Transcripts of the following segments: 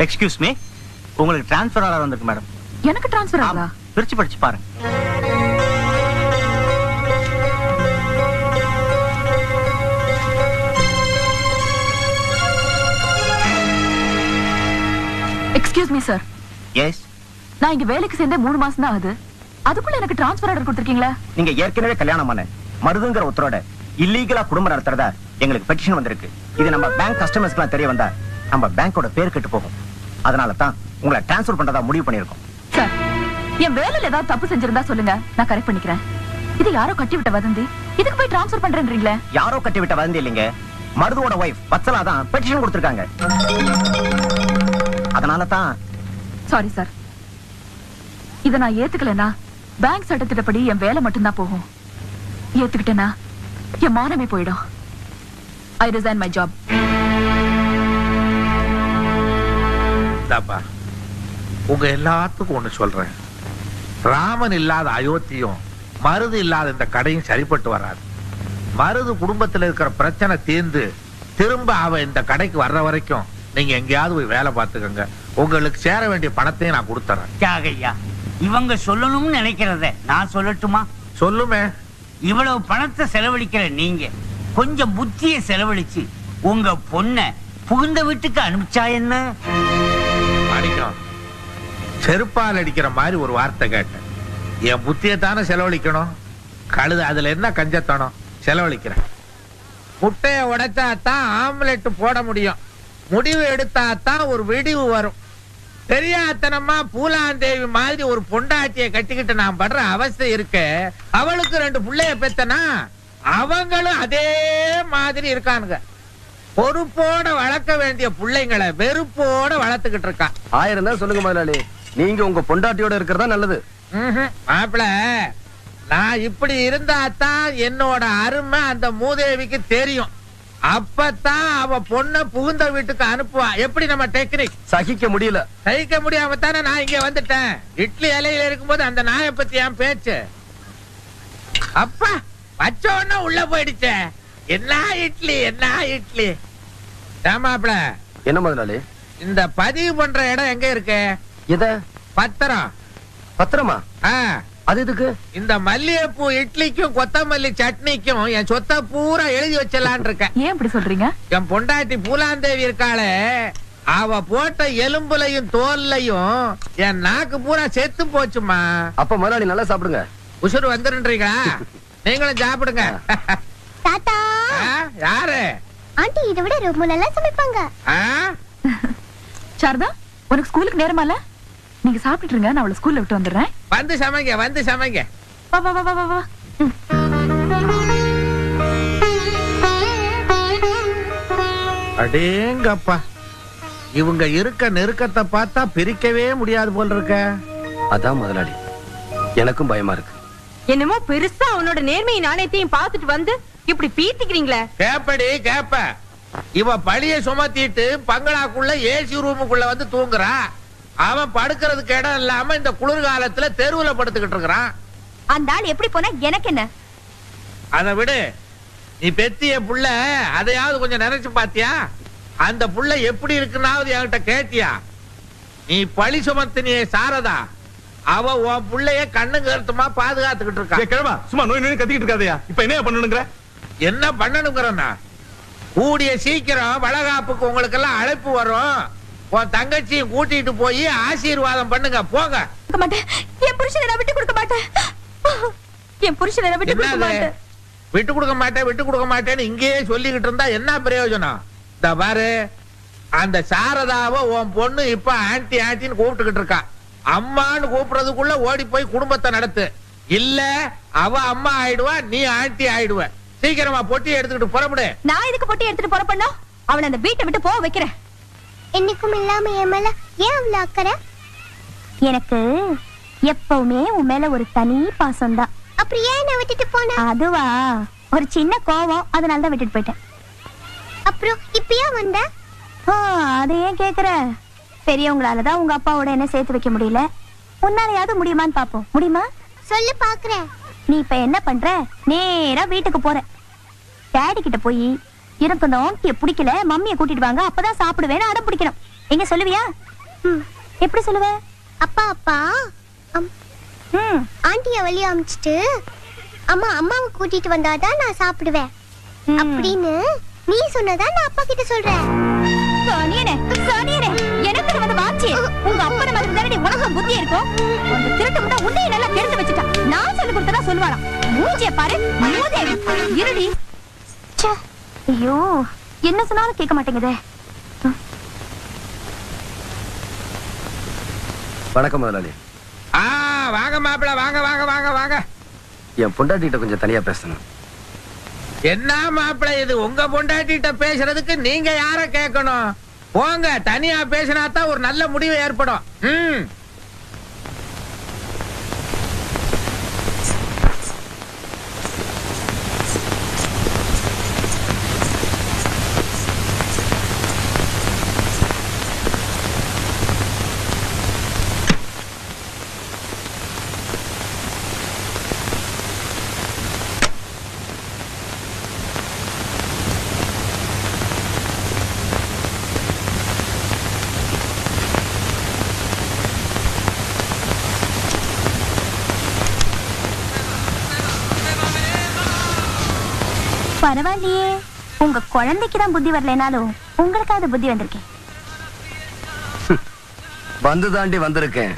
Excuse me, உங்களுக்கு transfer order வந்திருக்கு madam. எனக்கு டிரான்ஸ்ஃபர் ஆகுதா? பிரிச்சு படிச்சு பாருங்க. Excuse me sir. எஸ். நான் இங்க வேலைக்கு சேர்ந்தே 3 மாசம் தான் ஆகுது. அதுக்குள்ள எனக்கு டிரான்ஸ்ஃபர் ஆர்டர் கொடுத்திருக்கீங்களா? நீங்க ஏற்கனவே கல்யாணம் பண்ண மருதுங்கிற உத்தரோட இல்லீகலா குடும்பம் நடத்துறதா எங்களுக்கு பெட்டிஷன் வந்திருக்கு. இது நம்ம பேங்க் கஸ்டமர்ஸ்க்குலாம் தெரிய வந்தா நம்ம பேங்கோட பேர் கெட்டு போகும். அதனால தான் உங்களை டிரான்ஸ்ஃபர் பண்றதா முடிவு பண்ணிருக்கோம். சார், என் வேலையில ஏதாவது தப்பு செஞ்சிருந்தா சொல்லுங்க, நான் கரெக்ட் பண்ணிக்கிறேன். இது யாரோ கட்டி விட்ட வதந்தி. இதுக்கு போய் டிரான்ஸ்ஃபர் பண்றேன்றீங்களே? யாரோ கட்டி விட்ட வதந்தி இல்லைங்க. மருதுவோட வைஃப் வத்சலா தான் பெட்டிஷன் கொடுத்திருக்காங்க. அதனால தான். Sorry sir. இத நான் ஏத்துக்கலனா பேங்க் சட்டத்திட்டப்படி என் வேலை மட்டும்தான் போகும். ஏத்துக்கிட்டேனா என் மானமே போயிடும். I resign my job. உங்க எல்லாத்துக்கும் ஒண்ணு சொல்றேன். ராமன் இல்லாத அயோத்தியும் மருது இல்லாத இந்த கடையும் சரிப்பட்டு வராது. மருது குடும்பத்தில் இருக்கிற பிரச்சனை தீர்ந்து திரும்ப அவ இந்த கடைக்கு வர்ற வரைக்கும் நீங்க எங்கேயாவது போய் வேலை பார்த்துக்கங்க. உங்களுக்கு சேர வேண்டிய பணத்தையும் நான் கொடுத்துறேன். தியாகையா, இவங்க சொல்லணும்னு நினைக்கிறத நான் சொல்லட்டுமா? சொல்லுமே. இவ்வளவு பணத்தை செலவழிக்கிற நீங்க கொஞ்சம் புத்தியை செலவழிச்சு உங்க பொண்ணை புகுந்த வீட்டுக்கு அனுப்பிச்சா என்ன? அடிக்கும் செருப்பால் அடிக்கிற மாதிரி ஒரு வார்த்தை கேட்டேன். என் புத்தியை தானே செலவழிக்கணும். கழுது அதுல என்ன கஞ்சத்தனம்? செலவழிக்கிறேன். முட்டையை உடைச்சா தான் ஆம்லெட் போட முடியும். முடிவு எடுத்தா தான் ஒரு விடிவு வரும். தெரியாதனமா பூலாந்தேவி மாதிரி ஒரு பொண்டாட்டியை கட்டிக்கிட்டு நான் படுற அவஸ்தை இருக்க. அவளுக்கு 2 பிள்ளைய பெத்தனா அவங்களும் அதே மாதிரி இருக்கானுங்க. பொறுப்போட வளர்க்க வேண்டிய பிள்ளைங்களை வெறுப்போட வளர்த்துக்கிட்டு இருக்கா. 1000 தான் சொல்லுங்க முதலாளி. நீங்க உங்க பொண்டாட்டியோட இருக்கிறதா நல்லது. மாப்பிள, நான் இப்படி இருந்தா தான் என்னோட அருமை அந்த மூதேவிக்கு தெரியும். அப்பதான் அவ பொண்ண புகுந்த வீட்டுக்கு அனுப்புவா. எப்படி நம்ம டெக்னிக்? சகிக்க முடியல. சகிக்க முடியாம தானே நான் இங்க வந்துட்டேன். இட்லி இலையில இருக்கும்போது அந்த நாயை பத்தி என் பேச்சு. அப்பா வச்சோன்னா உள்ள போயிடுச்சே. என்ன இட்லி என்ன இட்லி. மாப்பிள, என்ன முதலாளி? இந்த பதிவு பண்ற இடம் எங்க இருக்கு? எத? பத்திரம். பத்திரமா? அது எதுக்கு? இந்த மல்லிகைப்பூ இட்லிக்கும் கொத்தமல்லி சட்னிக்கும் என் சொத்தை பூரா எழுதி வச்சலான் இருக்கேன். ஏன் இப்படி சொல்றீங்க? என் பொண்டாட்டி பூலாந்தேவி இருக்காளே, அவ போட்ட எலும்புலையும் தோல்லையும் என் நாக்கு பூரா செத்து போச்சுமா. அப்ப முதலாளி நல்லா சாப்பிடுங்க. உசுறு வந்துருன்றீங்களா? நீங்களும் சாப்பிடுங்க. தாத்தா, யாரு? ஆண்டி இதை விட ரொம்ப நல்லா சமைப்பாங்க. சாரதா, உனக்கு ஸ்கூலுக்கு நேரமா இல்ல? நீங்க சாப்பிட்டு இருங்க, நான் அவளை ஸ்கூல்ல விட்டு வந்துடுறேன். வந்து சமைங்க, வந்து சமைங்க. வா வா வா வா வா. அடேங்கப்பா, இவங்க இருக்க நெருக்கத்தை பார்த்தா பிரிக்கவே முடியாது போல் இருக்க. அதான் முதலாளி, எனக்கும் பயமா இருக்கு. என்னமோ பெருசா உன்னோட நேர்மையை நாணயத்தையும் பார்த்துட்டு வந்து இப்படி பீத்திக்கிறீங்களே. கேப்படி கேப்ப. இவ பழிய சுமத்திட்டு பங்களாக்குள்ள ஏசி ரூமுக்குள்ள வந்து தூங்குறா. அவன் படுக்கிறதுக்கு இடம் இல்லாம இந்த குளிர்காலத்துல தெருவுல படுத்துக்கிட்டு இருக்கிறான். அந்த ஆள் எப்படி போனா எனக்கு என்ன? அதை விடு. நீ பெத்திய புள்ள அதையாவது கொஞ்சம் நினைச்சு பாத்தியா? அந்த புள்ள எப்படி இருக்குன்னாவது என்கிட்ட கேட்டியா? நீ பழி சுமத்தினியே சாரதா, அவ உன் புள்ளைய கண்ணு கருத்துமா பாதுகாத்துக்கிட்டு இருக்கா. கிழமா சும்மா நோய் நோய் கத்திக்கிட்டு இருக்காதையா. இப்ப என்ன பண்ணணுங்கிற? என்ன பண்ணணுங்கிறனா, கூடிய சீக்கிரம் வளகாப்புக்கு உங்களுக்கு எல்லாம் அழைப்பு வரும். உன் தங்கச்சியும் கூட்டிட்டு போய் ஆசீர்வாதம் பண்ணுங்க. போங்க. என் புருஷனை விட்டு கொடுக்க மாட்டேன். என் புருஷனை விட்டு கொடுக்க மாட்டேன். விட்டு கொடுக்க மாட்டேன் விட்டு கொடுக்க மாட்டேன்னு இங்கேயே சொல்லிக்கிட்டு இருந்தா என்ன பிரயோஜனம்? இந்த பாரு, அந்த சாரதாவை உன் பொண்ணு இப்ப ஆன்டி ஆன்டின்னு கூப்பிட்டுக்கிட்டு இருக்கா. அம்மான்னு கூப்பிடுறதுக்குள்ள ஓடி போய் குடும்பத்தை நடத்து. இல்ல அவ அம்மா ஆயிடுவா, நீ ஆன்டி ஆயிடுவ. சீக்கிரமா பொட்டி எடுத்துக்கிட்டு புறப்படு. நான் இதுக்கு பொட்டி எடுத்துட்டு புறப்படா? அவளை அந்த வீட்டை விட்டு போக வைக்கிறேன். என்னைக்கும் இல்லாம என் மேல ஏன் அவ்வளவு அக்கறை? எனக்கு எப்பவுமே உன் மேல ஒரு தனி பாசம் தான். அப்புறம் ஏன் நான் விட்டுட்டு போன? அதுவா, ஒரு சின்ன கோவம், அதனாலதான் விட்டுட்டு போயிட்டேன். அப்புறம் இப்பயா வந்த? அது ஏன் கேக்குற? பெரியவங்களாலதான் உங்க அப்பாவோட என்ன சேர்த்து வைக்க முடியல. உன்னாலையாவது முடியுமான்னு பாப்போம். முடியுமா? சொல்லு பாக்குறேன். நீ இப்ப என்ன பண்ற? நேரா வீட்டுக்கு போற. டேடி கிட்ட போய் எனக்கு அந்த ஆண்டிய பிடிக்கல, மம்மியை கூட்டிட்டு வாங்க, அப்பதான் சாப்பிடுவேன்னு அடம் பிடிக்கணும். எங்க சொல்லுவியா? எப்படி சொல்லுவ? அப்பா அப்பா ஆண்டிய வெளிய அமிச்சிட்டு அம்மா அம்மாவை கூட்டிட்டு வந்தாதான் நான் சாப்பிடுவேன் அப்படின்னு நீ சொன்னதா நான் அப்பா கிட்ட சொல்றேன். எனக்கு வந்து வாச்சி உங்க அப்பன மாதிரி தானே உனக்கு புத்தி இருக்கும். அந்த திருட்டு முட்டை உன்னைய நல்லா கெடுத்து வச்சிட்டா. நான் சொல்லி கொடுத்ததா சொல்வாராம். மூஞ்சிய பாரு மூதேவி இருடி. ஐயோ என்ன சொன்னாலும் கேட்க மாட்டேங்குதே. வணக்கம் முதலாளி. வாங்க மாப்பிள்ள, வாங்க வாங்க வாங்க வாங்க. என் பொண்டாட்டிட்ட கொஞ்சம் தனியா பேசணும். என்ன மாப்பிள்ள இது? உங்க பொண்டாட்டிட்ட பேசுறதுக்கு நீங்க யார கேட்கணும்? போங்க, தனியா பேசினா தான் ஒரு நல்ல முடிவு ஏற்படும். பரவாயில்லையே, உங்க குழந்தைக்கு தான் புத்தி வரலனாலும் உங்களுக்காவது புத்தி வந்திருக்கேன். வந்து தாண்டி வந்திருக்கேன்.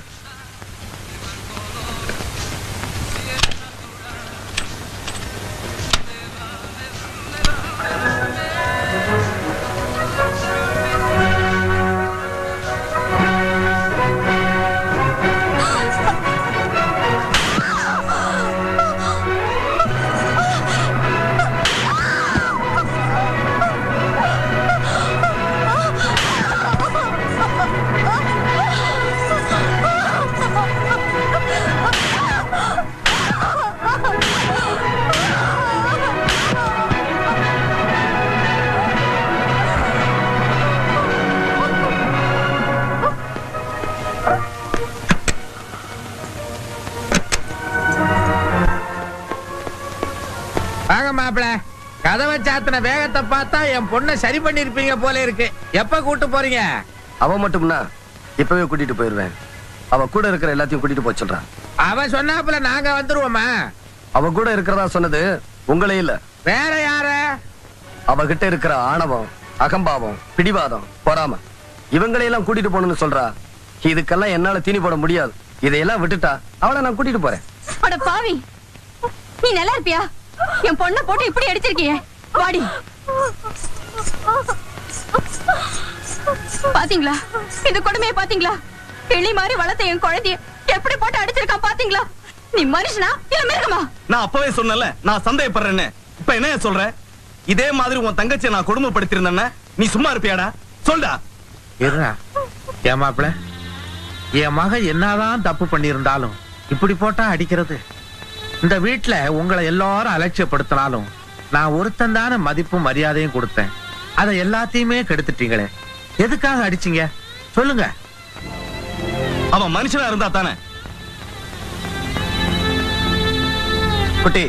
மாப்பிள, கதவை சாத்தின வேகத்தை பார்த்தா என் பொண்ணை சரி பண்ணிருப்பீங்க போல இருக்கு. எப்ப கூட்டு போறீங்க? அவ மட்டும்னா இப்பவே கூட்டிட்டு போயிருவேன். அவ கூட இருக்கிற எல்லாத்தையும் கூட்டிட்டு போய் சொல்றான். அவ சொன்னாப்புல நாங்க வந்துருவோமா? அவ கூட இருக்கிறதா சொன்னது உங்களே இல்ல, வேற யார? அவகிட்ட இருக்கிற ஆணவம், அகம்பாவம், பிடிவாதம், பொறாம இவங்களையெல்லாம் கூட்டிட்டு போகணும்னு சொல்றா. இதுக்கெல்லாம் என்னால தீனி போட முடியாது. இதையெல்லாம் விட்டுட்டா அவளை நான் கூட்டிட்டு போறேன். அட பாவி, நீ நல்லா இருப்பியா? என் பொண்ணை போட்டு இப்படி அடிச்சிருக்கியே. வாடி. பாத்தீங்களா இந்த கொடுமையை? பாத்தீங்களா கிளி மாதிரி வளர்த்த என் குழந்தைய எப்படி போட்டு அடிச்சிருக்கான்? பாத்தீங்களா? நீ மனுஷனா இல்ல மிருகமா? நான் அப்பவே சொன்னல நான் சந்தேகப்படுறேன்னு. இப்ப என்ன சொல்ற? இதே மாதிரி உன் தங்கச்சியை நான் கொடுமைப்படுத்திருந்தேன்னா நீ சும்மா இருப்பியாடா? சொல்டா. இருடா. ஏன் மாப்பிள, என் மக என்னதான் தப்பு பண்ணியிருந்தாலும் இப்படி போட்டா அடிக்கிறது? இந்த வீட்டுல உங்களை எல்லாரும் அலட்சியப்படுத்தினாலும் நான் ஒருத்தன் தான மதிப்பும் மரியாதையும் கொடுத்தேன். அதை எல்லாத்தையுமே கெடுத்துட்டீங்களே. எதுக்காக அடிச்சீங்க சொல்லுங்க? அவன் மனுஷனா இருந்தா தானே. குட்டி,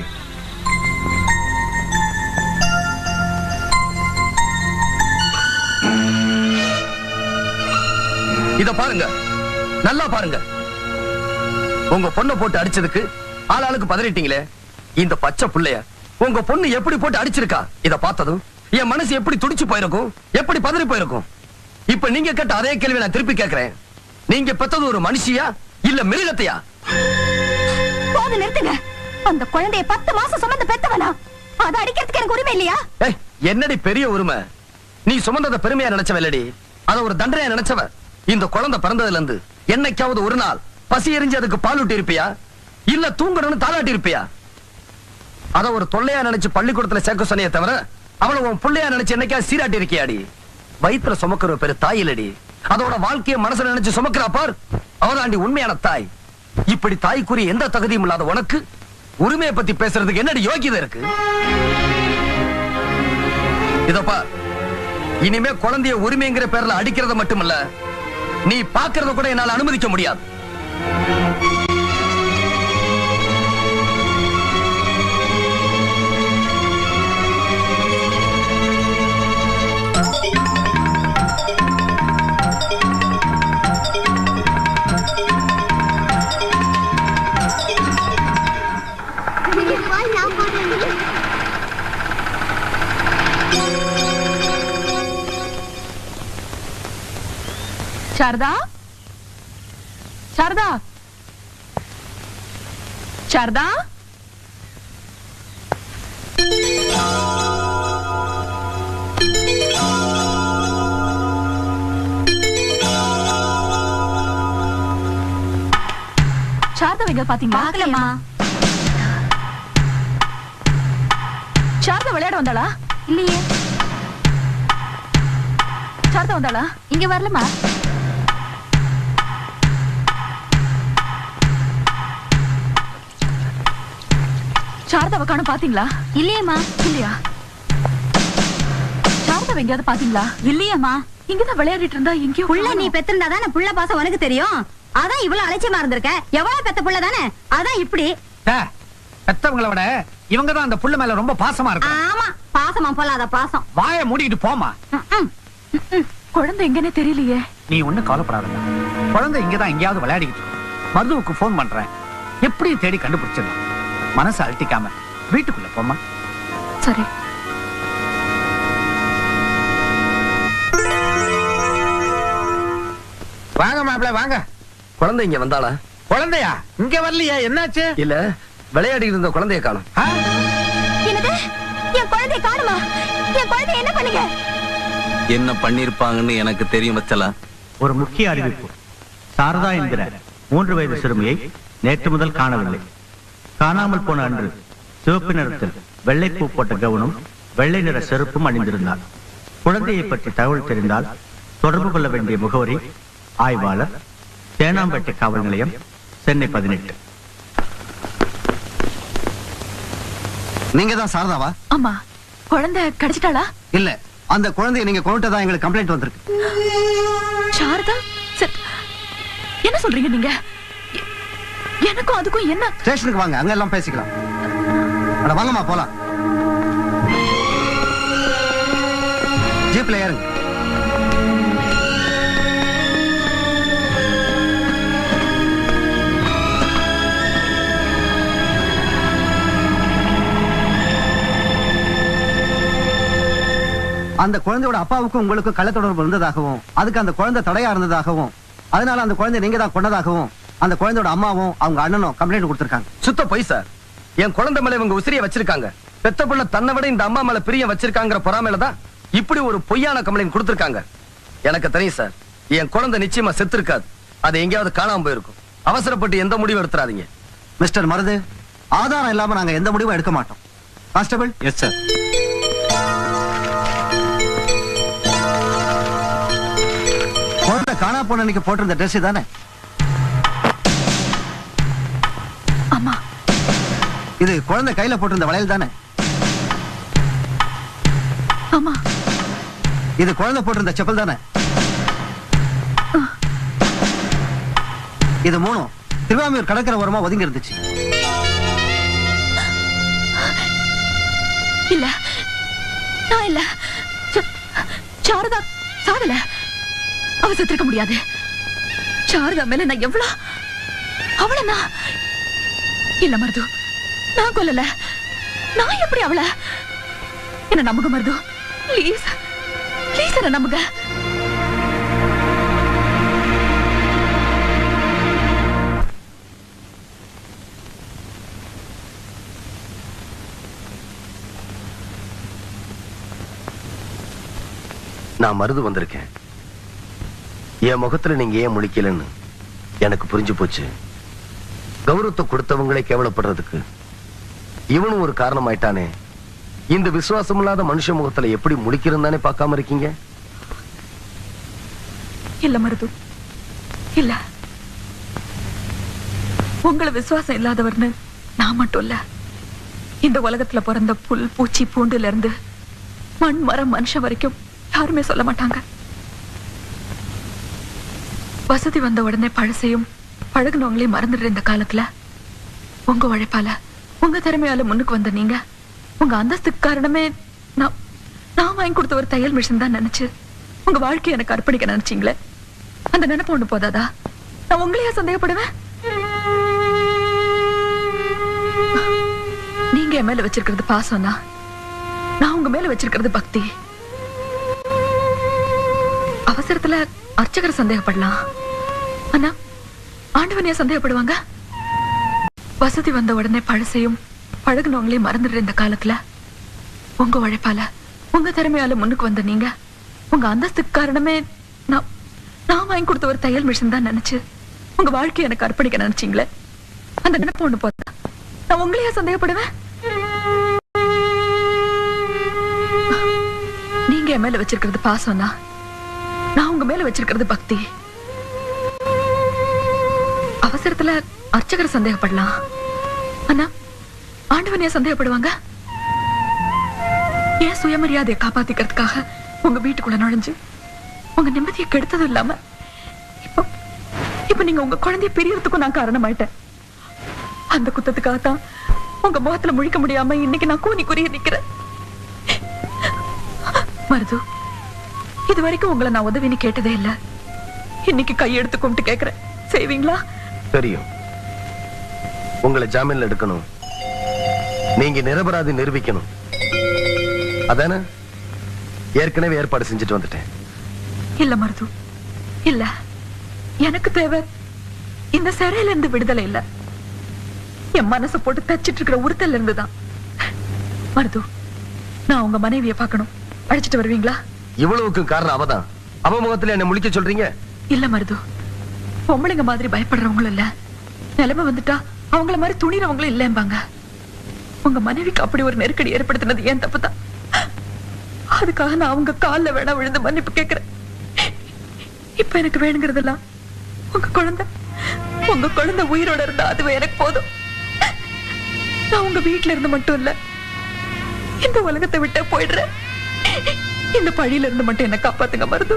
இத பாருங்க, நல்லா பாருங்க. உங்க பொண்ணை போட்டு அடிச்சதுக்கு ஆளாளுக்கு பதறிட்டீங்களே. இந்த பச்சை புள்ளைய உங்க பொண்ணு எப்படி போட்டு அடிச்சிருக்கா இத பார்த்ததும் என் மனசு எப்படி துடிச்சு போயிருக்கும், எப்படி பதறி போயிருக்கும். இப்ப நீங்க கேட்ட அதே கேள்வி நான் திருப்பி கேட்கிறேன். நீங்க பெத்தது ஒரு மனுஷியா இல்ல மிருகத்தையா? போது நிறுத்துங்க. அந்த குழந்தைய 10 மாசம் சுமந்து பெத்தவனா? அத அடிக்கிறதுக்கு எனக்கு உரிமை இல்லையா? என்னடி பெரிய உரிமை? நீ சுமந்தத பெருமையா நினைச்சவ இல்லடி, அத ஒரு தண்டனையா நினைச்சவ. இந்த குழந்தை பிறந்ததுல இருந்து என்னைக்காவது ஒரு நாள் பசி எரிஞ்சு அதுக்கு பால் ஊட்டி இருப்பியா? இல்ல தூங்கணும்னு தாளாட்டி இருப்பியா? அத ஒரு தொல்லையா நினைச்சு பள்ளிக்கூடத்துல சேர்க்க சொன்னியே தவிர அவளை உன் புள்ளையா நினைச்சு என்னைக்கா சீராட்டி இருக்கியாடி? வயிற்றுல சுமக்கிற பெரு தாய் இல்லடி, அதோட வாழ்க்கைய மனசுல நினைச்சு சுமக்கிறா பார், அவதாண்டி உண்மையான தாய். இப்படி தாய்க்குரிய எந்த தகுதியும் இல்லாத உனக்கு உரிமையை பத்தி பேசுறதுக்கு என்னடி யோகியதை இருக்கு? இதப்பா, இனிமே குழந்தைய உரிமைங்கிற பேர்ல அடிக்கிறத மட்டுமல்ல, நீ பாக்குறத கூட என்னால அனுமதிக்க முடியாது. சாரதா சாரதா சாரதா சாரதா எங்க பாத்தீங்களா? பாக்கலமா. சாரதா விளையாட வந்தாளா? இல்லையே. சாரதா வந்தாளா? இங்க வரலமா. சாரதாவை காணோம் பாத்தீங்களா? இல்லையேம்மா. இல்லையா? சாரதாவை எங்கயாவது பாத்தீங்களா? இல்லையேம்மா. இங்கதான் விளையாடிட்டு இருந்தா எங்கேயோ புள்ள நீ பெத்திருந்தா தானே புள்ள பாசம் உனக்கு தெரியும். அதான் இவ்வளவு அலட்சியமா இருந்திருக்க. எவ்வளவு பெத்த புள்ள தானே, அதான் இப்படி. பெத்தவங்களை விட இவங்க தான் அந்த புள்ள மேல ரொம்ப பாசமா இருக்கு. ஆமா, பாசமா போலாத பாசம். வாயை மூடிட்டு போமா. குழந்தை எங்கன்னே தெரியலையே. நீ ஒண்ணு கவலைப்படாத. குழந்தை இங்கதான் எங்கேயாவது விளையாடிக்கிட்டு இருக்கு. மருதுவுக்கு போன் பண்றேன், எப்படியும் தேடி கண்டுபிடிச்சிடலாம். மனசை அழட்டிக்காம வீட்டுக்குள்ள போமா. சரி. வாங்க மாப்பிள்ள வாங்க. குழந்தை இங்க வந்தாளா? குழந்தையா? இங்க வரலையா? என்னாச்சு? இல்ல, விளையாடி இருந்த குழந்தைய காணோம். என்னது? என் குழந்தைய காணுமா? என் குழந்தைய என்ன பண்ணீங்க? என்ன பண்ணிருப்பாங்கன்னு எனக்கு தெரியும் வச்சலா. ஒரு முக்கிய அறிவிப்பு. சாரதா என்கிற 3 வயது சிறுமியை நேற்று முதல் காணவில்லை. காணாமல் போன அன்று சிவப்பு நிறத்தில் வெள்ளைப்பூ போட்ட கவுனும் வெள்ளை நிற செருப்பும் அணிந்திருந்தார். குழந்தையை பற்றி தகவல் தெரிந்தால் தொடர்பு கொள்ள வேண்டிய முகவரி ஆய்வாளர், தேனாம்பேட்டை காவல் நிலையம், சென்னை 18. நீங்க தான் சாரதாவா? ஆமா. குழந்தை கிடைச்சிட்டாளா? இல்ல, அந்த குழந்தையை நீங்க கொண்டுட்டதா எங்களுக்கு கம்ப்ளைண்ட் வந்திருக்கு. சாரதா? என்ன சொல்றீங்க நீங்க? எனக்கும் அதுக்கும் என்ன? ஸ்டேஷனுக்கு வாங்க, அங்க எல்லாம் பேசிக்கலாம். அட வாங்கம்மா போலாம். ஜீப்ல ஏறுங்க. அந்த குழந்தையோட அப்பாவுக்கும் உங்களுக்கும் கள்ள தொடர்பு இருந்ததாகவும், அதுக்கு அந்த குழந்தை தடையா இருந்ததாகவும், அதனால அந்த குழந்தை நீங்க தான் கொண்டதாகவும் அந்த குழந்தையோட அம்மாவும் அவங்க அண்ணனும் கம்ப்ளைண்ட் கொடுத்திருக்காங்க. சுத்த பொய் சார். என் குழந்தை மேல இவங்க உசிரிய வச்சிருக்காங்க. பெத்த புள்ள தன்னை விட இந்த அம்மா மேல பிரியம் வச்சிருக்காங்கிற பொறாமையில தான் இப்படி ஒரு பொய்யான கம்ப்ளைண்ட் கொடுத்திருக்காங்க. எனக்கு தெரியும் சார், என் குழந்தை நிச்சயமா செத்து இருக்காது. அது எங்கேயாவது காணாம போயிருக்கும். அவசரப்பட்டு எந்த முடிவும் எடுத்துறாதீங்க. மிஸ்டர் மருது, ஆதாரம் இல்லாம நாங்க எந்த முடிவும் எடுக்க மாட்டோம். கான்ஸ்டபிள். Yes sir. குழந்தை காணா போன அன்னைக்கு போட்டிருந்த ட்ரெஸ் தானே? ஆமா. இது குழந்தை கையில போட்டிருந்த வளையல் தானே? ஆமா. இது குழந்தை போட்டிருந்த செப்பல் தானே? இது 3 திருவாமியூர் கடற்கரை ஓரமா ஒதுங்கி இருந்துச்சு. இல்ல, நான் இல்ல. சாரதா சாகல. அவ செத்துருக்க முடியாது. சாரதா மேல நான் எவ்வளவு அவள நான் இல்ல மருது, நான் கொல்லல. நான் எப்படி அவள? என்ன நம்புங்க மருது, ப்ளீஸ் ப்ளீஸ் என்ன நம்புங்க. நான் மருது வந்திருக்கேன். என் முகத்துல நீங்க ஏன் முழிக்கலன்னு எனக்கு புரிஞ்சு போச்சு. கௌரவத்தை கொடுத்தவங்களே கேவலப்படுறதுக்கு இவனும் ஒரு காரணம் ஆயிட்டானே. இந்த விசுவாசம் இல்லாத மனுஷ முகத்துல எப்படி முழிக்கிறதானே பார்க்காம இருக்கீங்க? இல்ல மருது, இல்ல. உங்களை விசுவாசம் இல்லாதவர்னு நான் மட்டும் இல்ல, இந்த உலகத்துல பிறந்த புல் பூச்சி பூண்டுல இருந்து மண் மரம் மனுஷன் வரைக்கும் யாருமே சொல்ல மாட்டாங்க. வசதி வந்த உடனே பழசையும் பழகுனவங்களையும் மறந்துடுற இந்த காலத்துல உங்க உழைப்பால உங்க திறமையால முன்னுக்கு வந்த நீங்க, உங்க அந்தஸ்துக்கு காரணமே நான் வாங்கி கொடுத்த ஒரு தையல் மிஷின் தான் நினைச்சு உங்க வாழ்க்கையை எனக்கு அர்ப்பணிக்க நினைச்சீங்களே. அந்த நினைப்பு ஒண்ணு போதாதா? நான் உங்களையா சந்தேகப்படுவேன்? நீங்க என் மேல வச்சிருக்கிறது பாசம்னா, நான் உங்க மேல வச்சிருக்கிறது பக்தி. அவசரத்துல அர்ச்சகரை சந்தேகப்படலாம், ஆனா ஆண்டவனையா சந்தேகப்படுவாங்க? வசதி வந்த உடனே பழசையும் பழகுனவங்களையும் மறந்துடுற இந்த காலத்துல உங்க உழைப்பால உங்க திறமையால முன்னுக்கு வந்த நீங்க உங்க அந்தஸ்துக்கு காரணமே நான் வாங்கி கொடுத்த ஒரு தையல் மிஷின் தான் நினைச்சு உங்க வாழ்க்கையை எனக்கு அர்ப்பணிக்க நினைச்சீங்களே. அந்த நினைப்பு ஒண்ணு போதா நான் உங்களையா சந்தேகப்படுவேன்? நீங்க என் மேல வச்சிருக்கிறது பாசம்னா நான் உங்க மேல வச்சிருக்கிறது பக்தி. அவசரத்துல அர்ச்சகரை சந்தேகப்படலாம், ஆனா ஆண்டவனையா சந்தேகப்படுவாங்க? ஏன் சுயமரியாதையை காப்பாத்திக்கிறதுக்காக உங்க வீட்டுக்குள்ள நுழைஞ்சு உங்க நிம்மதியை கெடுத்ததும் இல்லாம இப்ப நீங்க உங்க குழந்தைய பிரியறதுக்கும் நான் காரணமாயிட்டேன். அந்த குத்தத்துக்காகத்தான் உங்க முகத்துல முழிக்க முடியாம இன்னைக்கு நான் கூனி குறிய நிக்கிறேன். மருது, இது வரைக்கும் உங்களை நான் உதவின்னு கேட்டதே இல்ல. இன்னைக்கு கையெடுத்து கும்பிட்டு கேக்குறேன், செய்வீங்களா? தெரியும், உங்களை ஜாமீன்ல எடுக்கணும், நீங்க நிரபராதி நிரூபிக்கணும், அதானே ஏற்கனவே ஏற்பாடு செஞ்சுட்டு வந்துட்டேன். இல்ல மருது, இல்ல. எனக்கு தேவை இந்த சிறையில இருந்து விடுதலை இல்ல, என் மனசை போட்டு தச்சிட்டு இருக்கிற உறுத்தல் இருந்துதான். மருது, நான் உங்க மனைவியை பார்க்கணும், அழைச்சிட்டு வருவீங்களா? இவ்வளவுக்கு காரணம் அவதான். அவ முகத்துல என்ன முழிக்க சொல்றீங்க? இல்ல மருது, பொம்பளைங்க மாதிரி பயப்படுறவங்களும் இல்ல, நிலைமை வந்துட்டா அவங்கள மாதிரி துணிறவங்களும் இல்லம்பாங்க. உங்க மனைவிக்கு அப்படி ஒரு நெருக்கடி ஏற்படுத்தினது ஏன் தப்புதான். அதுக்காக நான் அவங்க கால்ல வேணா விழுந்து மன்னிப்பு கேட்கிறேன். இப்ப எனக்கு வேணுங்கிறதெல்லாம் உங்க குழந்தை உயிரோட இருந்தா அதுவே எனக்கு போதும். நான் உங்க வீட்டுல இருந்து மட்டும் இல்ல, இந்த உலகத்தை விட்டே போயிடுறேன். இந்த பழியில இருந்து மட்டும் என்ன காப்பாத்துங்க மருது,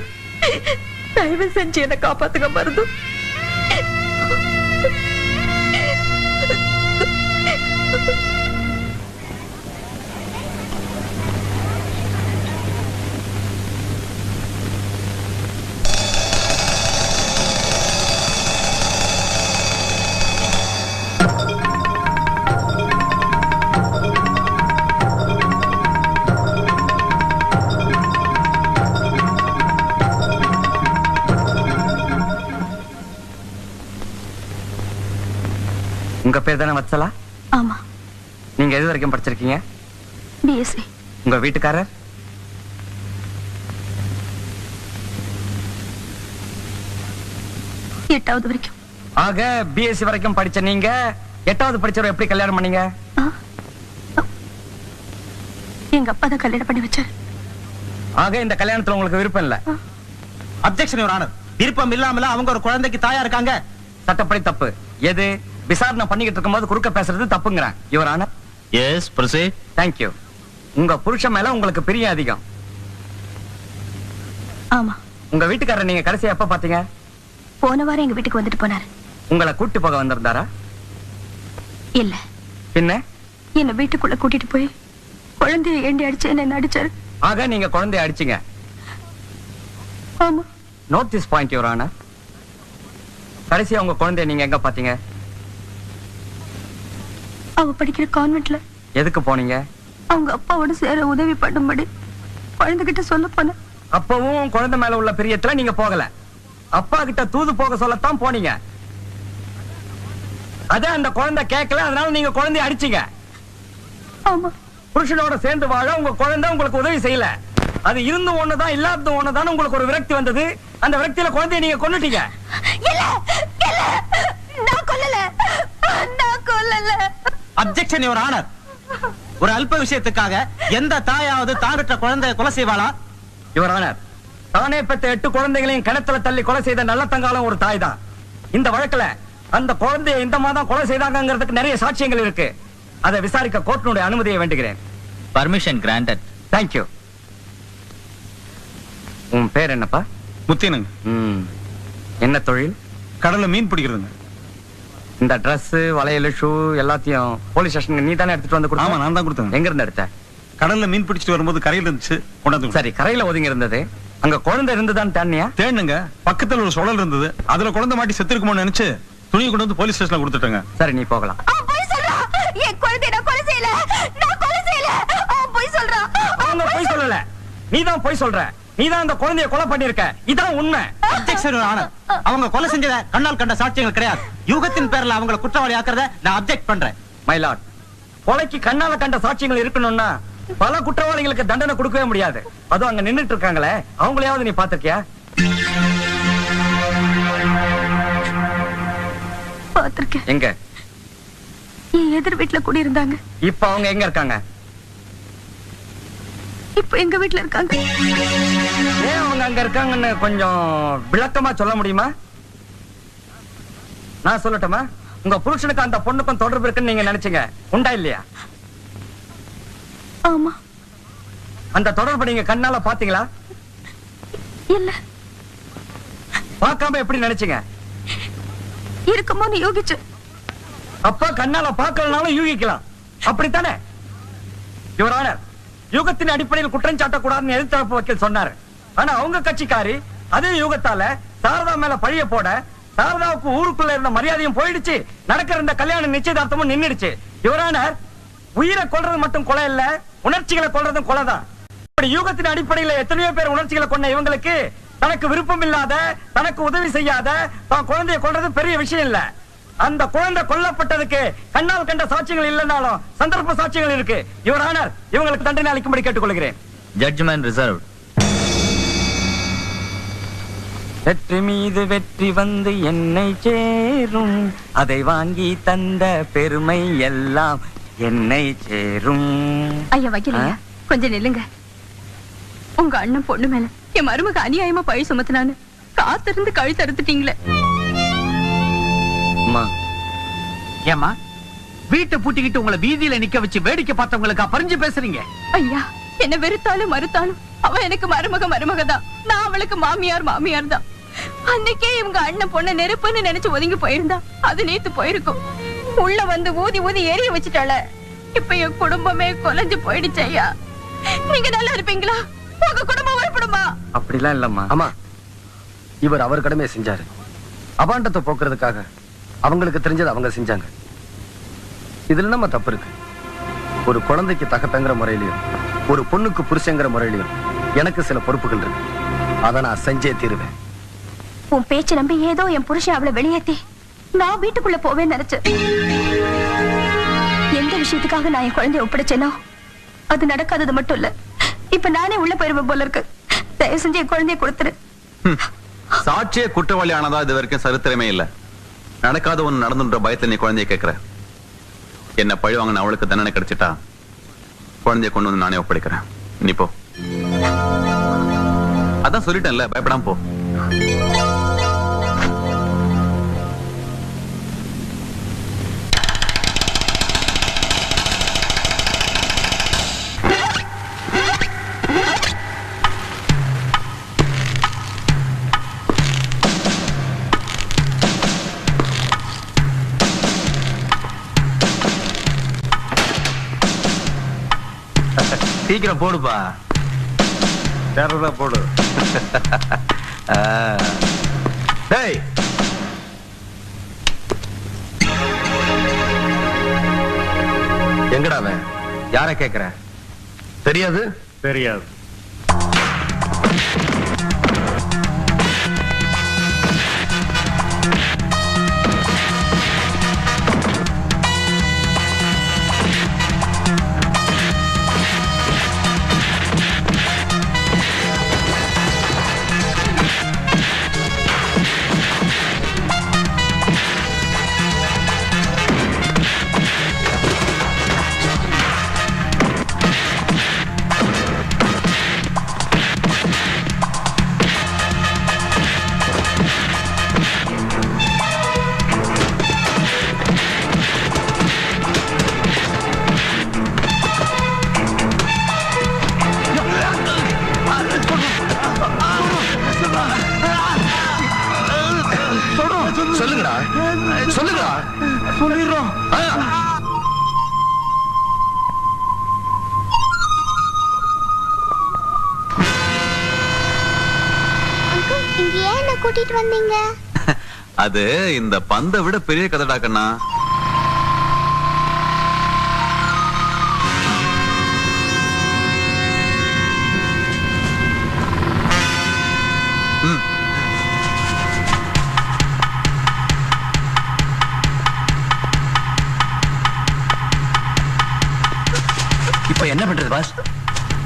தயவு செஞ்சு என்ன காப்பாத்துங்க மருது. உங்க பேர் தானே வத்சலா? ஆமா. நீங்க எது வரைக்கும் படிச்சிருக்கீங்க? பிஎஸ்சி. உங்க வீட்டுக்காரர்? எட்டாவது வரைக்கும். ஆக பிஎஸ்சி வரைக்கும் படிச்ச நீங்க 8வது படிச்சவரை எப்படி கல்யாணம் பண்ணீங்க? எங்க அப்பா தான் கல்யாணம் பண்ணி வச்சாரு. ஆக இந்த கல்யாணத்துல உங்களுக்கு விருப்பம் இல்ல? Objection your honour. விருப்பம் இல்லாமல அவங்க ஒரு குழந்தைக்கு தாயா இருக்காங்க. சட்டப்படி தப்பு. எது? விசாரணை பண்ணிக்கிட்டு இருக்கும்போது குறுக்க பேசுறது தப்புங்கறேன் your honour. Yes proceed. Thank you. உங்க புருஷன் மேல உங்களுக்கு பிரியம் அதிகம். ஆமா. உங்க வீட்டுக்காரர் நீங்க கடைசியா எப்ப பாத்தீங்க? போன வாரம் எங்க வீட்டுக்கு வந்துட்டு போனாரு. உங்களை கூட்டி போக வந்திருந்தாரா? இல்ல. பின்ன? என்ன வீட்டுக்குள்ள கூட்டிட்டு போய் குழந்தையை ஏண்டி அடிச்சு என்ன அடிச்சாரு. ஆக நீங்க குழந்தையை அடிச்சீங்க? ஆமா. Note this point your honour. கடைசியா உங்க குழந்தையை நீங்க எங்க பாத்தீங்க? அவ படிக்கிற கான்வென்ட்ல. எதுக்கு போனீங்க? அவங்க அப்பாவோட சேர உதவி பண்ணும்படி குழந்தைகிட்ட சொல்ல போனேன். அப்பவும் குழந்தை மேல உள்ள பிரியத்துல நீங்க போகல, அப்பா கிட்ட தூது போக சொல்லத்தான் போனீங்க. அதான் அந்த குழந்தை கேட்கல, அதனால நீங்க குழந்தையை அடிச்சீங்க. ஆமா. புருஷனோட சேர்ந்து வாழ உங்க குழந்தை உங்களுக்கு உதவி செய்யல. அது இருந்து ஒண்ணுதான் இல்லாத ஒண்ணுதான் உங்களுக்கு ஒரு விரக்தி வந்தது. அந்த விரக்தியில குழந்தையை நீங்க கொன்னுட்டீங்க. இல்ல இல்ல, நான் கொல்லல, நான் கொல்லல. Objection your honour. ஒரு அல்ப விஷயத்துக்காக எந்த தாயாவது தான் பெற்ற குழந்தையை கொலை செய்வாளா? யுவர் ஆனர், தானே பெற்ற 8 குழந்தைகளையும் கிணத்துல தள்ளி கொலை செய்த நல்ல தங்காலம் ஒரு தாய் தான். இந்த வழக்குல அந்த குழந்தையை இந்த மாதம் கொலை செய்தாங்கிறதுக்கு நிறைய சாட்சியங்கள் இருக்கு. அதை விசாரிக்க கோர்ட்டினுடைய அனுமதியை வேண்டுகிறேன். Permission granted. Thank you. உன் பேர் என்னப்பா? முத்தினுங்க. என்ன தொழில்? கடல்ல மீன் பிடிக்கிறதுங்க. இந்த Dress வளையல் ஷூ எல்லாத்தையும் போலீஸ் ஸ்டேஷனுக்கு நீ தானே எடுத்துட்டு வந்து கொடுத்த? ஆமா, நான் தான் கொடுத்தேன். எங்க இருந்து எடுத்த? கடல்ல மீன் பிடிச்சிட்டு வரும்போது கரையில இருந்துச்சு, கொண்டாந்து. சரி, கரையில ஒதுங்கி இருந்தது. அங்க குழந்தை இருந்துதான் தேனியா? தேனுங்க. பக்கத்துல ஒரு சுழல் இருந்தது, அதுல குழந்தை மாட்டி செத்துருக்குமோன்னு நினைச்சு துணியை கொண்டு வந்து போலீஸ் ஸ்டேஷன்ல கொடுத்துட்டேங்க. சரி, நீ போகலாம். போய் சொல்றா, என் குழந்தையை நான் கொலை செய்யல, நான் கொலை செய்யல. போய் சொல்றா. அவங்க போய் சொல்லல, நீ தான் போய் சொல்ற. நீதான் அந்த குழந்தைய கொலை பண்ணிருக்க. இதான் உண்மை. Objection honour. அவங்க கொலை செஞ்சத கண்ணால் கண்ட சாட்சியங்கள் கிடையாது. யூகத்தின் பேர்ல அவங்களை குற்றவாளி ஆக்குறத நான் அப்ஜெக்ட் பண்றேன். மை லார்ட், கொலைக்கு கண்ணால கண்ட சாட்சியங்கள் இருக்கணும்னா பல குற்றவாளிகளுக்கு தண்டனை கொடுக்கவே முடியாது. அதுவும் அங்க நின்னுட்டு இருக்காங்களே, அவங்களையாவது நீ பாத்திருக்கியா? பாத்திருக்கேன். எங்க? என் எதிர் வீட்டுல குடியிருந்தாங்க. இப்ப அவங்க எங்க இருக்காங்க? இப்ப எங்க வீட்டுல இருக்காங்க. ஏன் அவங்க அங்க இருக்காங்கன்னு கொஞ்சம் விளக்கமா சொல்ல முடியுமா? நான் சொல்லட்டுமா? உங்க புருஷனுக்கு அந்த பொண்ணுக்கும் தொடர்பு இருக்குன்னு நீங்க நினைச்சீங்க, உண்டா இல்லையா? ஆமா. அந்த தொடர்பு நீங்க கண்ணால பாத்தீங்களா? இல்ல. பார்க்காம எப்படி நினைச்சீங்க? இருக்குமோன்னு யோகிச்சு. அப்ப கண்ணால பார்க்கலனாலும் யூகிக்கலாம், அப்படித்தானே? யுவர் ஆனர், யூகத்தின் அடிப்படையில் குற்றம் சாட்டக்கூடாதுன்னு எதிர்த்தரப்பு வக்கீல் சொன்னாரு. ஆனா அவங்க கட்சிக்காரி அதே யூகத்தால சாரதா மேல பழிய போட சாரதாவுக்கு ஊருக்குள்ள இருந்த மரியாதையும் போயிடுச்சு. நடக்கிற இந்த கல்யாண நிச்சயதார்த்தமும் நின்னுடுச்சு. யுவர் ஆனர், உயிரை கொல்றது மட்டும் கொலை இல்ல, உணர்ச்சிகளை கொல்றதும் கொலைதான். இப்படி யூகத்தின் அடிப்படையில் எத்தனையோ பேர் உணர்ச்சிகளை கொண்ட இவங்களுக்கு தனக்கு விருப்பம் இல்லாத, தனக்கு உதவி செய்யாத தான் குழந்தைய கொல்றது பெரிய விஷயம் இல்ல. அந்த குழந்தை கொல்லப்பட்டதுக்கு கண்ணால் கண்ட சாட்சியங்கள் இல்லைனாலும் சந்தர்ப்ப சாட்சியங்கள் இருக்கு. யுவர் ஆனர், இவங்களுக்கு தண்டனை அளிக்கும்படி கேட்டுக்கொள்கிறேன். Judgement reserve. வெற்றி மீது வெற்றி வந்து என்னை சேரும், அதை வாங்கி தந்த பெருமை எல்லாம் என்னை சேரும். ஐயா வக்கீலையா, கொஞ்சம் நில்லுங்க. உங்க அண்ணன் பொண்ணு மேல என் மருமக அநியாயமா பழி சுமத்தினான்னு காத்திருந்து கழுத்து அறுத்துட்டீங்களே. ஏமா வீட்டை பூட்டிக்கிட்டு உங்களை வீதியில நிக்க வச்சு வேடிக்கை பார்த்தவங்களுக்கு பறிஞ்சு பேசுறீங்க? ஐயா, என்ன வெறுத்தாலும் மறுத்தாலும் அவ எனக்கு மருமக தான். நான் அவளுக்கு மாமியார் தான். அன்னைக்கே இவங்க அண்ணன் பொண்ண நெருப்புன்னு நினைச்சு ஒதுங்கி போயிருந்தா அது நேத்து போயிருக்கும். உள்ள வந்து ஊதி ஊதி எரிய வச்சுட்டாள. இப்ப என் குடும்பமே கொலைஞ்சு போயிடுச்சு. ஐயா, நீங்க நல்லா இருப்பீங்களா? உங்க குடும்பம் உருப்படுமா? அப்படிலாம் இல்லம்மா. ஆமா, இவர் அவர் கடமையை செஞ்சாரு. அபாண்டத்தை போக்குறதுக்காக அவங்களுக்கு தெரிஞ்சது அவங்க செஞ்சாங்க. இதுல நம்ம தப்பு இருக்கு. ஒரு குழந்தைக்கு தகப்பங்கிற முறையிலையும் ஒரு பொண்ணுக்கு புருஷங்கிற முறையிலையும் எனக்கு சில பொறுப்புகள் இருக்கு. அதை நான் செஞ்சே தீருவேன். உன் பேச்சு நம்பி ஏதோ என் புருஷன் அவளை வெளியேத்தி நான் வீட்டுக்குள்ள போவேன்னு நினைச்சேன். எந்த விஷயத்துக்காக நான் என் குழந்தைய ஒப்படைச்சேனோ அது நடக்காதது மட்டும் இல்ல, இப்ப நானே உள்ள போயிருவேன் போல இருக்கு. தயவு செஞ்சு என் குழந்தைய கொடுத்துரு. சாட்சியே குற்றவாளி ஆனதா இது வரைக்கும் சரித்திரமே இல்ல. நடக்காத ஒண்ணு நடந்துன்ற பயத்துல நீ குழந்தைய கேட்கிற. என்ன பழி வாங்கின அவளுக்கு தண்டனை கிடைச்சிட்டா குழந்தைய கொண்டு வந்து நானே ஒப்படைக்கிறேன். நீ போ. அதான் சொல்லிட்டேன்ல, பயப்படாம போ. சீக்கிரம் போடுப்பா. போடு. டேய், எங்கடா அவன்? யார கேக்குற? தெரியாது. தெரியாது. சொல்லுங்கடா, சொல்லுங்கடா. சொல்லிடுறோம். இங்க ஏன் என்ன கூட்டிட்டு வந்தீங்க? அது இந்த பந்தை விட பெரிய கதைடா கண்ணா. தெரியாது பாஸ்.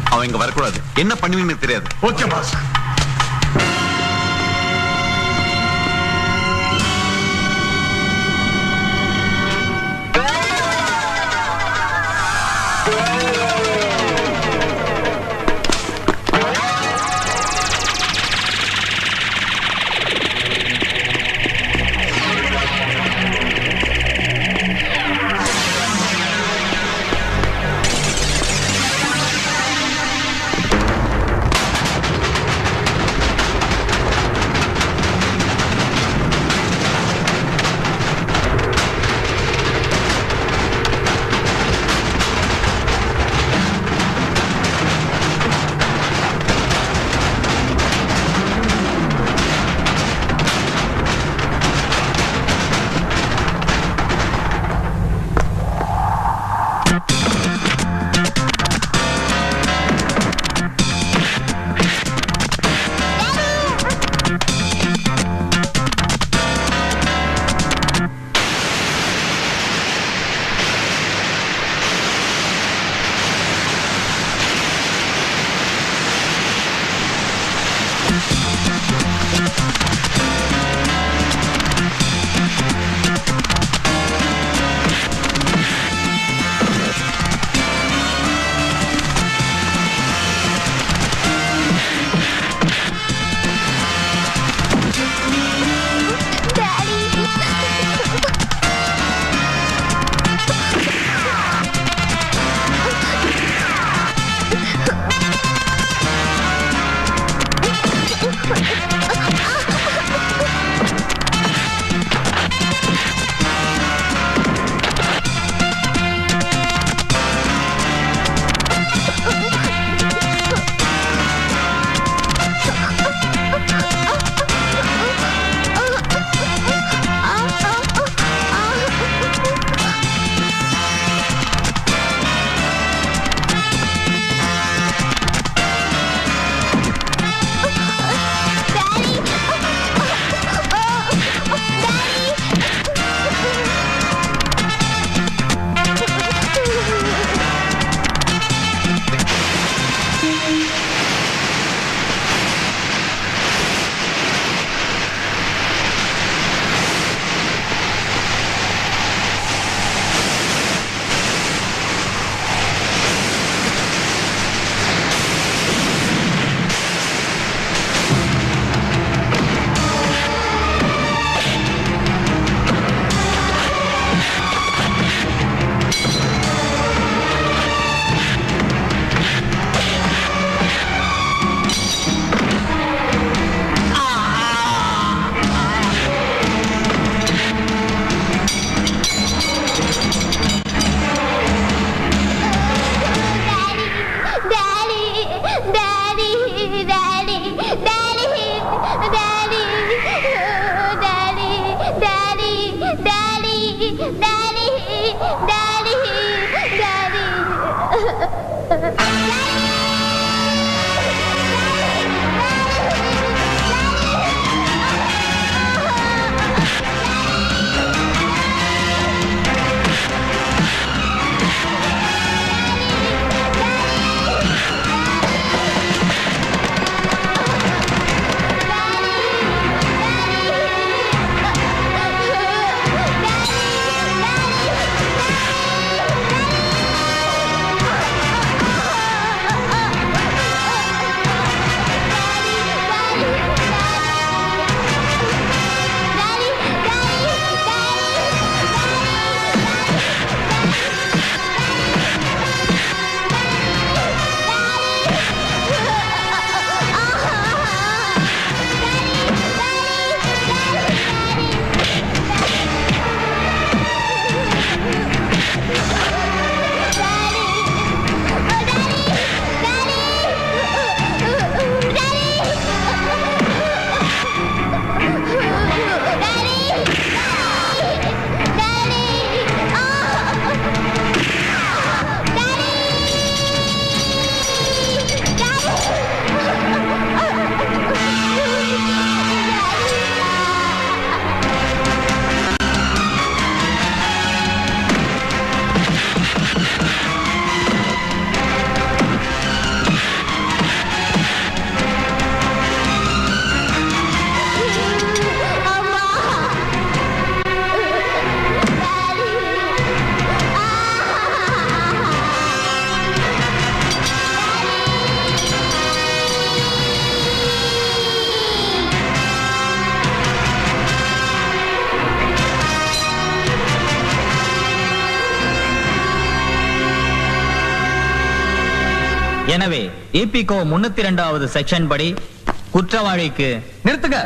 அவன் இங்க வரக்கூடாது. என்ன பண்ணுவீங்கன்னு தெரியாது. Okay boss. எனவே EPCO 302வது செக்ஷன் படி குற்றவாளிக்கு நிறுத்துங்க.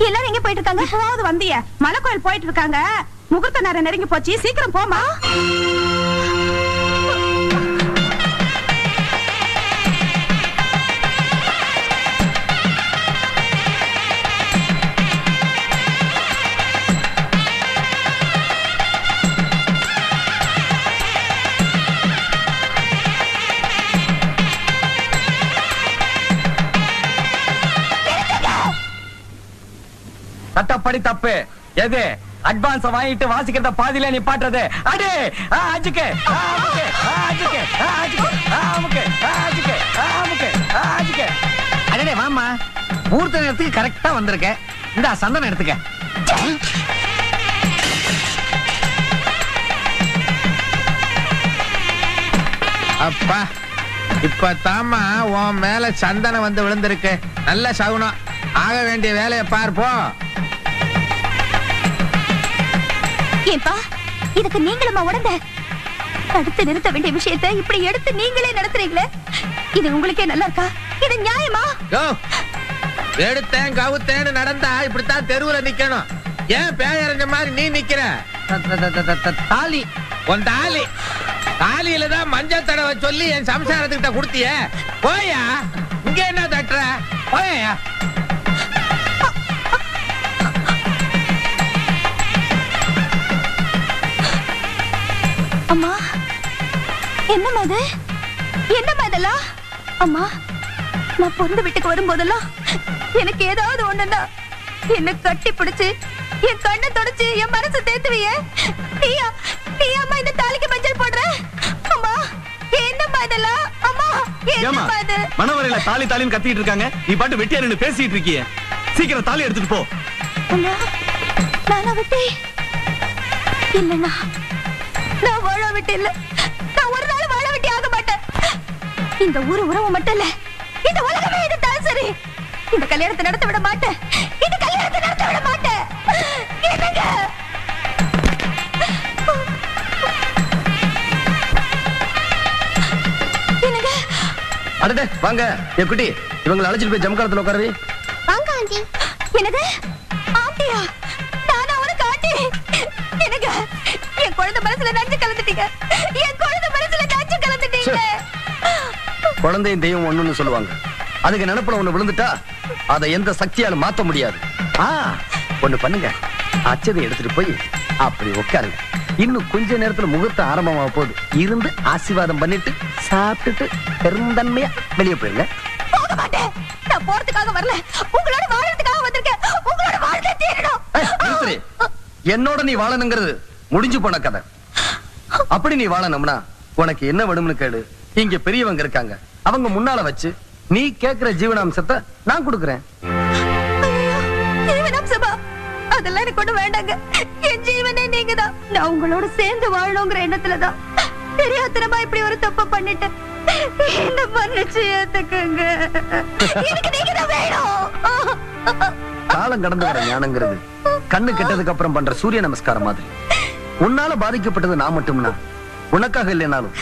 எல்லாரும் எங்க போயிட்டு இருக்காங்க? இப்போவாவது வந்திய மலை கோயில் போயிட்டு இருக்காங்க. முகூர்த்த நேரம் நெருங்கி போச்சு, சீக்கிரம் போமா. சட்டப்படி தப்பு. எது அட்வான்ஸ் வாங்கிட்டு வாசிக்கிறத பாதியில நிப்பாட்டுறது? அடே அஜுக்கு அடே வாமா, முகூர்த்த நேரத்துக்கு கரெக்டா வந்திருக்க. இந்த சந்தனம் எடுத்துக்க. அப்பா இப்ப தாமா உன் மேல சந்தனம் வந்து விழுந்திருக்கு. நல்ல சகுனம். ஆக வேண்டிய வேலையை பார்ப்போம். ஏப்பா, இதுக்கு நீங்களுமா உடந்த தடுத்து நிறுத்த வேண்டிய விஷயத்தை இப்படி எடுத்து நீங்களே நடத்துறீங்களே, இது உங்களுக்கே நல்லா இருக்கா? இது நியாயமா? எடுத்தேன் கவுத்தேன்னு நடந்தா இப்படித்தான் தெருவுல நிக்கணும். ஏன் பேயறிஞ்ச மாதிரி நீ நிக்கிற? தாலி உன் தாலி தாலியில தான் மஞ்சள் தடவை சொல்லி என் சம்சாரத்துக்கிட்ட கொடுத்திய. போயா, இங்க என்ன தட்டுற? போயா. அம்மா, என்னம்மா இது? என்னம்மா இதெல்லாம்? அம்மா, நான் பிறந்த வீட்டுக்கு வரும்போதெல்லாம் எனக்கு ஏதாவது ஒண்ணுன்னா என்ன கட்டி பிடிச்சு என் கண்ணை தொடச்சு என் மனசை தேத்துவியே. நீயா அம்மா இந்த தாலிக்கு மஞ்சள் போடுற? அம்மா, என்னம்மா இதெல்லாம்? அம்மா, என்னம்மா இது? மனவரையில தாலி தாலின்னு கத்திட்டு இருக்காங்க, நீ பாட்டு வெட்டியா நின்னு பேசிட்டு இருக்கியே. சீக்கிரம் தாலி எடுத்துட்டு போ. நானா விட்டு இல்லைண்ணா, நான் வாழ விட்டு இல்ல. நான் ஒரு நாள் வாழ விட்டு ஆக மாட்டேன். இந்த ஊரு உறவு மட்டும் இல்ல, இந்த உலகமே இதுதான் சரி. இந்த கல்யாணத்தை நடத்த விட மாட்டேன். இந்த கல்யாணத்தை நடத்த விட மாட்டேன். என்னங்க? என்னங்க? அடடே வாங்க. என் குட்டி, இவங்களை அழைச்சிட்டு போய் ஜம்காலத்துல உட்காரவி. வாங்க ஆண்டி. என்னது ஆண்டியா? நானா உனக்கு ஆண்டி? என்னங்க, என் குழந்தை மனசுல நஞ்சு கலந்துட்டீங்க. என் குழந்தை மனசுல நஞ்சு கலந்துட்டீங்க. குழந்தையும் தெய்வம் ஒண்ணுன்னு சொல்லுவாங்க. அதுக்கு நினைப்புல ஒண்ணு விழுந்துட்டா அதை எந்த சக்தியாலும் மாத்த முடியாது. ஒண்ணு பண்ணுங்க, அச்சதை எடுத்துட்டு போய் அப்படி உட்காருங்க. இன்னும் கொஞ்ச நேரத்துல முகூர்த்தம் ஆரம்பமாக போகுது. இருந்து ஆசீர்வாதம் பண்ணிட்டு சாப்பிட்டுட்டு பெருந்தன்மையா வெளியே போயிருங்க. போக மாட்டேன். நான் போறதுக்காக வரல, உங்களோட வாழறதுக்காக வந்திருக்கேன். உங்களோட வாழ்க்கை தீரணும். என்னோட நீ வாழணுங்கிறது முடிஞ்சு போன கதை. அப்படி நீ வாழணும்னா உனக்கு என்ன வேணும்னு கேளு. இங்க பெரியவங்க இருக்காங்க, அவங்க முன்னால வச்சு நீ கேக்குற ஜீவனாம்சத்தை நான் கொடுக்கிறேன். ஜீவனாம்சமா? அதெல்லாம் எனக்கு ஒண்ணு வேண்டாங்க. என் ஜீவனே நீங்க தான். நான் உங்களோட சேர்ந்து வாழணுங்கிற எண்ணத்துலதான் தெரியாதனமா இப்படி ஒரு தப்பு பண்ணிட்டேன். என்ன மன்னிச்சு ஏத்துக்குங்க. எனக்கு நீங்க தான் வேணும். காலம் கடந்து வர ஞானங்கிறது கண்ணு கெட்டதுக்கு அப்புறம் பண்ற சூரிய நமஸ்காரம் மாதிரி. உன்னால பாதிக்கப்பட்டது நான் மட்டும்னா, உனக்காக இல்லைனாலும்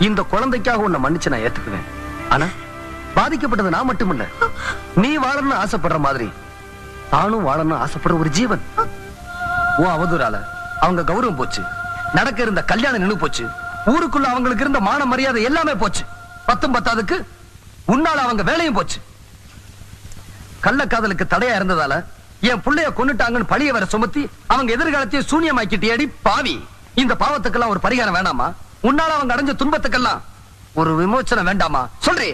இந்த குழந்தைக்காக உன்னை மன்னிச்சு நான் ஏத்துக்குவேன். ஆனா பாதிக்கப்பட்டது நான் மட்டும் இல்ல, நீ வாழணும்னு ஆசைப்படுற மாதிரி தானும் வாழணும்னு ஆசைப்படுற ஒரு ஜீவன். உன் அவதூறால அவங்க கௌரவம் போச்சு, நடக்க இருந்த கல்யாணம் நின்னு போச்சு, ஊருக்குள்ள அவங்களுக்கு இருந்த மான மரியாதை எல்லாமே போச்சு. 10 பத்தாதுக்கு உன்னால அவங்க வேலையும் போச்சு. கள்ளக்காதலுக்கு தடையா இருந்ததால என் புள்ளைய கொன்னுட்டாங்கன்னு பழிய வர சுமத்தி அவங்க எதிர்காலத்தையும் சூனியமாக்கிட்டியடி பாவி. இந்த பாவத்துக்கெல்லாம் ஒரு பரிகாரம் வேண்டாமா? உன்னால அவங்க அடைஞ்ச துன்பத்துக்கெல்லாம் ஒரு விமோச்சனம் வேண்டாமா? சொல்றே.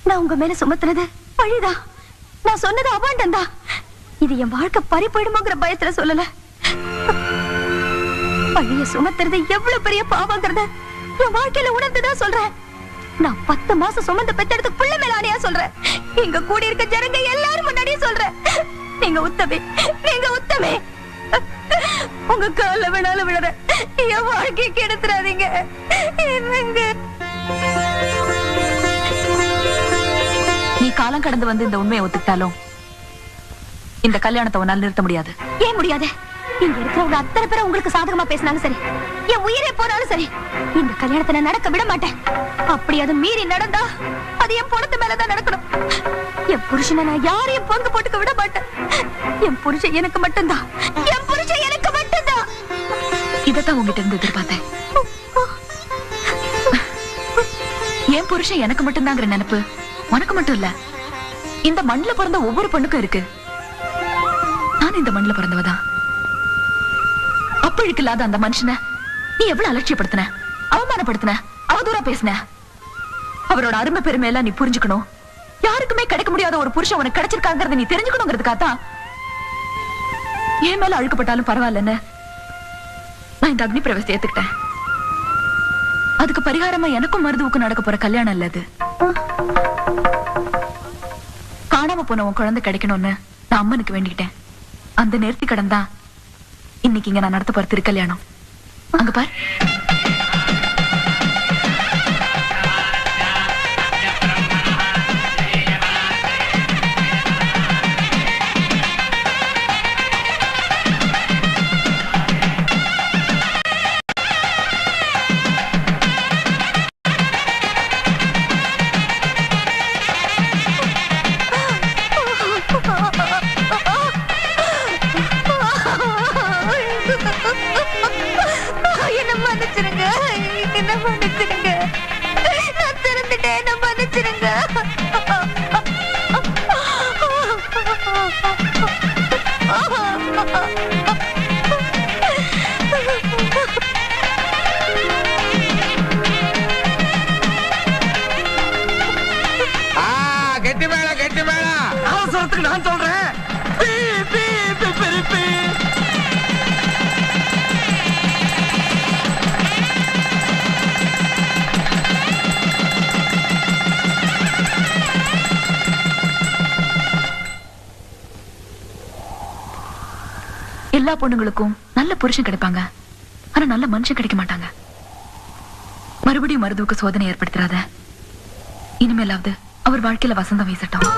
நான் உங்க மேல சுமத்துனது பழிதா. நான் சொன்னது அபாண்டம் தான். இது என் வாழ்க்கை பறி போயிடுமோங்கிற பயத்துல சொல்லல. பழிய சுமத்துறது எவ்வளவு பெரிய பாவங்கிறத என் வாழ்க்கையில உணர்ந்துதான் சொல்றேன். நான் 10 மாசம் சுமந்து பெத்தெடுத்து புள்ள மேல ஆணையா சொல்றேன். இங்க கூடி இருக்க ஜனங்க எல்லாரும் முன்னாடியே சொல்றேன். நீங்க உத்தமே, நீங்க உத்தமே. உங்க கால வேணாலும் விழற என் வாழ்க்கையை கெடுத்துறாதீங்க. என்னங்க நீ காலம் கடந்து வந்து இந்த உண்மையை ஒத்துக்கிட்டாலும் இந்த கல்யாணத்தை உன்னால் நிறுத்த முடியாது. ஏன் முடியாது? இங்க இருக்கிறவங்க அத்தனை பேரை உங்களுக்கு சாதகமா பேசினாலும் சரி, என் உயிரே போனாலும் சரி, இந்த கல்யாணத்தை நான் நடக்க விட மாட்டேன். அப்படி அது மீறி நடந்தா அது என் பொண்ணு மேலதான் நடக்கணும். என் புருஷனை நான் யாரையும் பங்கு போட்டுக்க விட மாட்டேன். என் புருஷன் எனக்கு மட்டும்தான். என் புருஷன் எனக்கு மட்டும்தான். இதத்தான் உங்ககிட்ட இருந்து எதிர்பார்த்தேன். என் புருஷன் எனக்கு மட்டும்தாங்கிற நினைப்பு உனக்கு மட்டும் இல்ல, இந்த மண்ணில பிறந்த ஒவ்வொரு பொண்ணுக்கும் இருக்கு. நான் இந்த மண்ணில பிறந்தவதான். அப்பழுக்கு இல்லாத அந்த மனுஷனை நீ எவ்வளவு அலட்சியப்படுத்தின, அவமானப்படுத்தின, அவதூறா பேசின. அவரோட அருமை பெருமையெல்லாம் நீ புரிஞ்சுக்கணும். யாருக்குமே கிடைக்க முடியாத ஒரு புருஷன் உனக்கு கிடைச்சிருக்காங்கிறத நீ தெரிஞ்சுக்கணுங்கிறதுக்காகத்தான் என் மேல அழுக்கப்பட்டாலும் பரவாயில்லன்னு நான் இந்த அக்னி பிரவேசத்தை ஏத்துக்கிட்டேன். அதுக்கு பரிகாரமா எனக்கும் மருதுவுக்கும் நடக்க போற கல்யாணம் இல்ல அது. காணாம போன உன் குழந்தை கிடைக்கணும்னு நான் அம்மனுக்கு வேண்டிக்கிட்டேன். அந்த நேர்த்தி கடன் தான் இன்னைக்கு இங்க நான் நடத்த போற திருக்கல்யாணம். அங்க பார். நான் சொல்றேன். எல்லா பொண்ணுங்களுக்கும் நல்ல புருஷன் கிடைப்பாங்க, ஆனா நல்ல மனுஷன் கிடைக்க மாட்டாங்க. மறுபடியும் மருதுவுக்கு சோதனை ஏற்படுத்துறாத. இனிமேலாவது அவர் வாழ்க்கையில வசந்தம் வீசட்டும்.